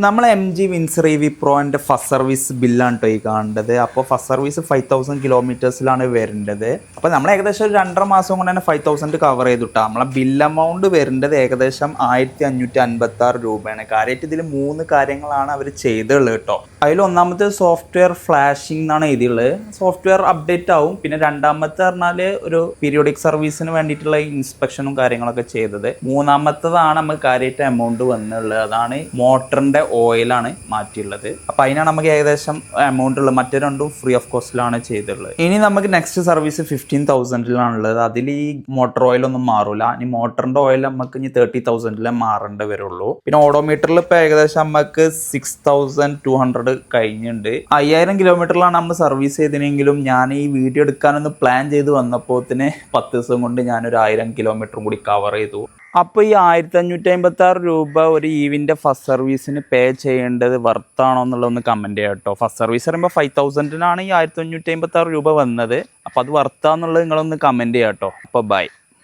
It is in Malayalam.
നമ്മൾ M G Windsor E V പ്രോൻ്റെ ഫസ്റ്റ് സർവീസ് ബില്ലാണ് കേട്ടോ ഈ കാണേണ്ടത്. അപ്പോൾ ഫസ്റ്റ് സർവീസ് 5000 കിലോമീറ്റേഴ്സിലാണ് വരേണ്ടത്. അപ്പോൾ നമ്മൾ ഏകദേശം ഒരു 2.5 മാസം കൊണ്ട് തന്നെ 5000 കവർ ചെയ്തിട്ടാ. നമ്മളെ ബിൽ എമൗണ്ട് വരേണ്ടത് ഏകദേശം 1556 രൂപയാണ്. കാര്യമായിട്ട് ഇതിൽ 3 കാര്യങ്ങളാണ് അവർ ചെയ്തുള്ളത് കേട്ടോ. അതിൽ ഒന്നാമത്തെ സോഫ്റ്റ്വെയർ ഫ്ലാഷിംഗ് എന്നാണ് എഴുതിയുള്ളത്. സോഫ്റ്റ്വെയർ അപ്ഡേറ്റ് ആവും. പിന്നെ രണ്ടാമത്തെ പറഞ്ഞാൽ ഒരു പീരിയോഡിക് സർവീസിന് വേണ്ടിയിട്ടുള്ള ഇൻസ്പെക്ഷനും കാര്യങ്ങളൊക്കെ ചെയ്തത്. മൂന്നാമത്തതാണ് നമുക്ക് കാര്യമായിട്ട് എമൗണ്ട് വന്നുള്ളത്. അതാണ് മോട്ടറിന്റെ ഓയിലാണ് മാറ്റിയുള്ളത്. അപ്പൊ അതിനാണ് നമുക്ക് ഏകദേശം എമൗണ്ട് ഉള്ളത്. മറ്റേ രണ്ടും ഫ്രീ ഓഫ് കോസ്റ്റിലാണ് ചെയ്തിട്ടുള്ളത്. ഇനി നമുക്ക് നെക്സ്റ്റ് സർവീസ് 15,000 അതിൽ ഈ മോട്ടർ ഓയിൽ ഒന്നും മാറൂല. ഇനി മോട്ടറിന്റെ ഓയിൽ നമുക്ക് ഇനി 30,000 മാറേണ്ടി വരുള്ളൂ. പിന്നെ ഓഡോമീറ്ററിൽ ഇപ്പൊ ഏകദേശം നമുക്ക് 6200 കഴിഞ്ഞിട്ടുണ്ട്. 5000 കിലോമീറ്ററിലാണ് നമ്മൾ സർവീസ് ചെയ്തതെങ്കിലും ഞാൻ ഈ വീഡിയോ എടുക്കാനൊന്ന് പ്ലാൻ ചെയ്ത് വന്നപ്പോൾ 10 ദിവസം കൊണ്ട് ഞാനൊരു 1000 കിലോമീറ്ററും കൂടി കവർ ചെയ്തു. അപ്പോൾ ഈ 1556 രൂപ ഒരു ഈവിൻ്റെ ഫസ്റ്റ് സർവീസിന് പേ ചെയ്യേണ്ടത് വർത്താണോ എന്നുള്ളതൊന്ന് കമൻറ്റ് ചെയ്യാം കേട്ടോ. ഫസ്റ്റ് സർവീസ് പറയുമ്പോൾ 5000-നാണ് ഈ 1556 രൂപ വന്നത്. അപ്പോൾ അത് വർത്താന്നുള്ളത് നിങ്ങളൊന്ന് കമൻറ്റ് ചെയ്യാം കേട്ടോ. അപ്പോൾ ബൈ.